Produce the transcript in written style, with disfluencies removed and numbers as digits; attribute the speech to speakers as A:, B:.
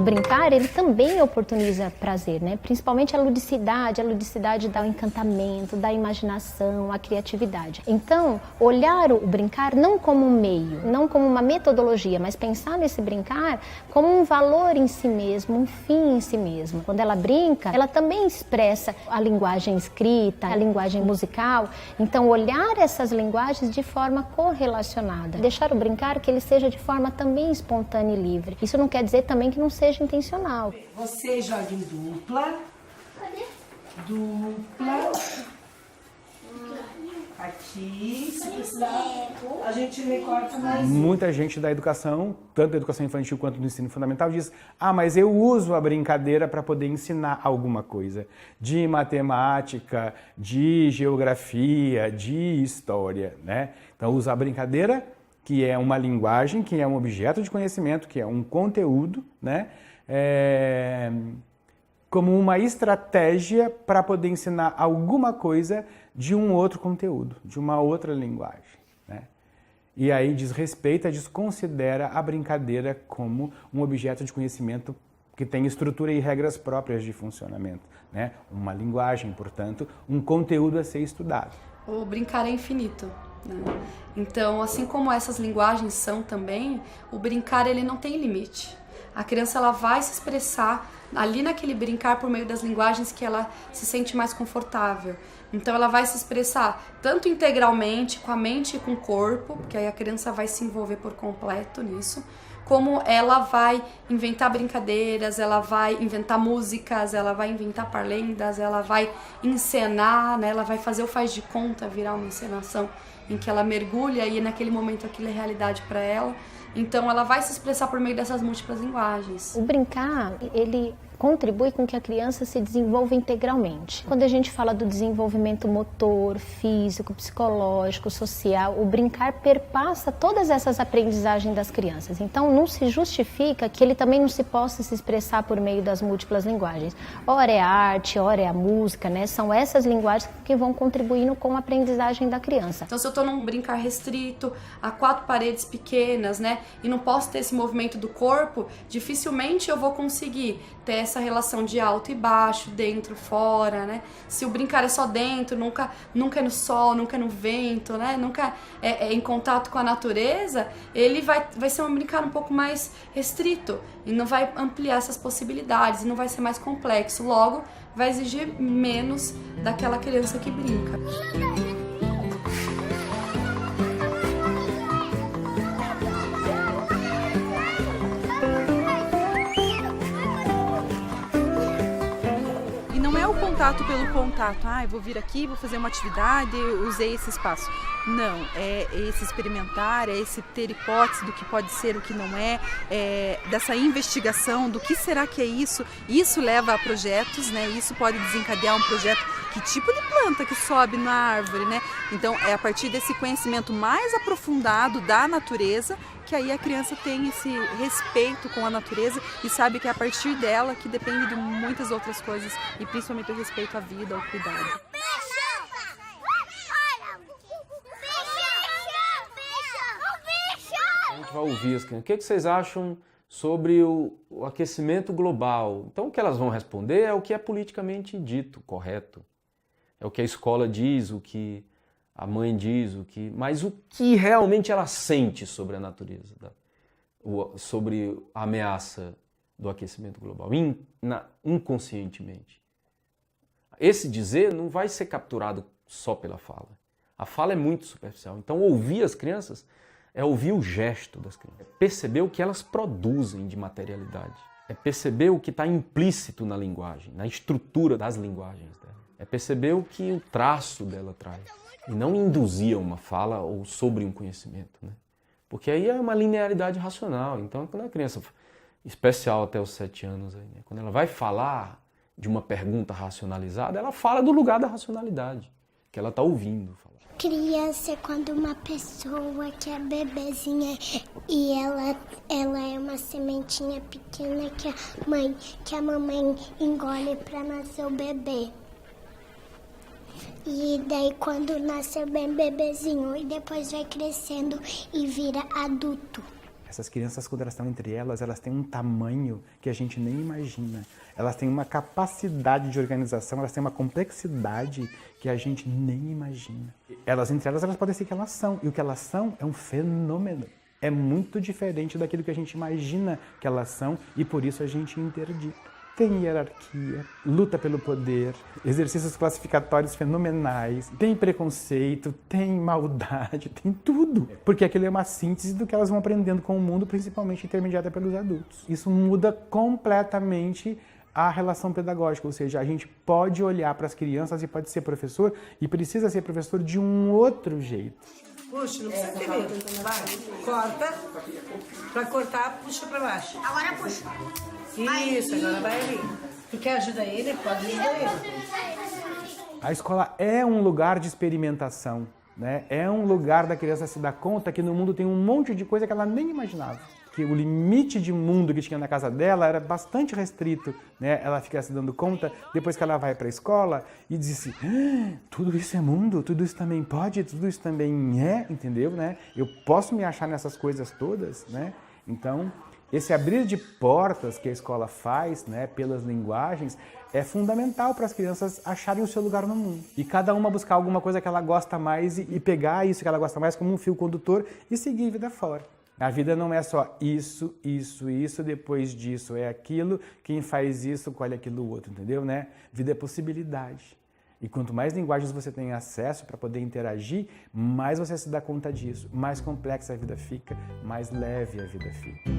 A: brincar, ele também oportuniza prazer, né? Principalmente a ludicidade dá o encantamento, dá a imaginação, a criatividade. Então, olhar o brincar não como um meio, não como uma metodologia, mas pensar nesse brincar como um valor em si mesmo, um fim em si mesmo. Quando ela brinca, ela também expressa a linguagem escrita, a linguagem musical. Então, olhar essas linguagens de forma correlacionada. Deixar o brincar que ele seja de forma também espontânea e livre. Isso não quer dizer também que não seja intencional.
B: Você joga em dupla. Dupla. Aqui, se precisar, a gente recorta mais.
C: Muita gente da educação, tanto da educação infantil quanto do ensino fundamental, diz: ah, mas eu uso a brincadeira para poder ensinar alguma coisa. De matemática, de geografia, de história, né? Então, usa a brincadeira, que é uma linguagem, que é um objeto de conhecimento, que é um conteúdo, né? Como uma estratégia para poder ensinar alguma coisa de um outro conteúdo, de uma outra linguagem, né? E aí desconsidera a brincadeira como um objeto de conhecimento que tem estrutura e regras próprias de funcionamento, né? Uma linguagem, portanto, um conteúdo a ser estudado.
D: O brincar é infinito, né? Então, assim como essas linguagens são também, o brincar ele não tem limite. A criança ela vai se expressar ali naquele brincar por meio das linguagens que ela se sente mais confortável. Então ela vai se expressar tanto integralmente, com a mente e com o corpo, porque aí a criança vai se envolver por completo nisso, como ela vai inventar brincadeiras, ela vai inventar músicas, ela vai inventar parlendas, ela vai encenar, né? Ela vai fazer o faz de conta virar uma encenação em que ela mergulha e naquele momento aquilo é realidade para ela. Então ela vai se expressar por meio dessas múltiplas linguagens.
A: O brincar, ele contribui com que a criança se desenvolva integralmente. Quando a gente fala do desenvolvimento motor, físico, psicológico, social, o brincar perpassa todas essas aprendizagens das crianças. Então não se justifica que ele também não se possa se expressar por meio das múltiplas linguagens. Ora é a arte, ora é a música, né? São essas linguagens que vão contribuindo com a aprendizagem da criança.
D: Então se eu estou num brincar restrito, a 4 paredes pequenas, né? E não posso ter esse movimento do corpo, dificilmente eu vou conseguir ter essa relação de alto e baixo, dentro, fora, né? Se o brincar é só dentro, nunca é no sol, nunca é no vento, né? Nunca é em contato com a natureza, ele vai ser um brincar um pouco mais restrito e não vai ampliar essas possibilidades, e não vai ser mais complexo. Logo, vai exigir menos daquela criança que brinca.
E: Contato pelo contato, vou vir aqui, vou fazer uma atividade, usei esse espaço. Não, é esse experimentar, é esse ter hipótese do que pode ser, o que não é, dessa investigação do que será que é isso. Isso leva a projetos, né? Isso pode desencadear um projeto. Que tipo de planta que sobe na árvore, né? Então é a partir desse conhecimento mais aprofundado da natureza que aí a criança tem esse respeito com a natureza e sabe que é a partir dela que depende de muitas outras coisas e principalmente o respeito à vida, ao cuidado.
F: A gente vai ouvir as crianças. O que vocês acham sobre o aquecimento global? Então o que elas vão responder é o que é politicamente dito, correto. É o que a escola diz, o que a mãe diz, mas o que realmente ela sente sobre a natureza, sobre a ameaça do aquecimento global, inconscientemente. Esse dizer não vai ser capturado só pela fala. A fala é muito superficial. Então, ouvir as crianças é ouvir o gesto das crianças, é perceber o que elas produzem de materialidade, é perceber o que está implícito na linguagem, na estrutura das linguagens dela, é perceber o que o traço dela traz. E não induzir uma fala ou sobre um conhecimento, né? Porque aí é uma linearidade racional. Então, quando a criança, especial até os 7 anos, aí, né? Quando ela vai falar de uma pergunta racionalizada, ela fala do lugar da racionalidade, que ela está ouvindo falar.
G: Criança é quando uma pessoa que é bebezinha e ela é uma sementinha pequena que a mamãe engole para nascer o bebê. E daí quando nasce bem bebezinho e depois vai crescendo e vira adulto.
C: Essas crianças, quando elas estão entre elas têm um tamanho que a gente nem imagina. Elas têm uma capacidade de organização, elas têm uma complexidade que a gente nem imagina. Elas, entre elas podem ser o que elas são. E o que elas são é um fenômeno. É muito diferente daquilo que a gente imagina que elas são e por isso a gente interdita. Tem hierarquia, luta pelo poder, exercícios classificatórios fenomenais, tem preconceito, tem maldade, tem tudo. Porque aquilo é uma síntese do que elas vão aprendendo com o mundo, principalmente intermediada pelos adultos. Isso muda completamente a relação pedagógica, ou seja, a gente pode olhar para as crianças e pode ser professor e precisa ser professor de um outro jeito.
B: Puxa, não precisa ter medo. Vai, corta. Pra cortar, puxa pra baixo.
H: Agora puxa.
B: Isso, agora vai ali. Tu quer ajuda ele? Pode ajudar ele.
C: A escola é um lugar de experimentação, né? É um lugar da criança se dar conta que no mundo tem um monte de coisa que ela nem imaginava. Que o limite de mundo que tinha na casa dela era bastante restrito, né? Ela fica se dando conta depois que ela vai para a escola e diz assim, tudo isso é mundo, tudo isso também pode, tudo isso também é, entendeu, né? Eu posso me achar nessas coisas todas, né? Então, esse abrir de portas que a escola faz, né, pelas linguagens, é fundamental para as crianças acharem o seu lugar no mundo. E cada uma buscar alguma coisa que ela gosta mais e pegar isso que ela gosta mais como um fio condutor e seguir a vida fora. A vida não é só isso, depois disso é aquilo, quem faz isso, colhe aquilo outro, entendeu, né? Vida é possibilidade. E quanto mais linguagens você tem acesso para poder interagir, mais você se dá conta disso, mais complexa a vida fica, mais leve a vida fica.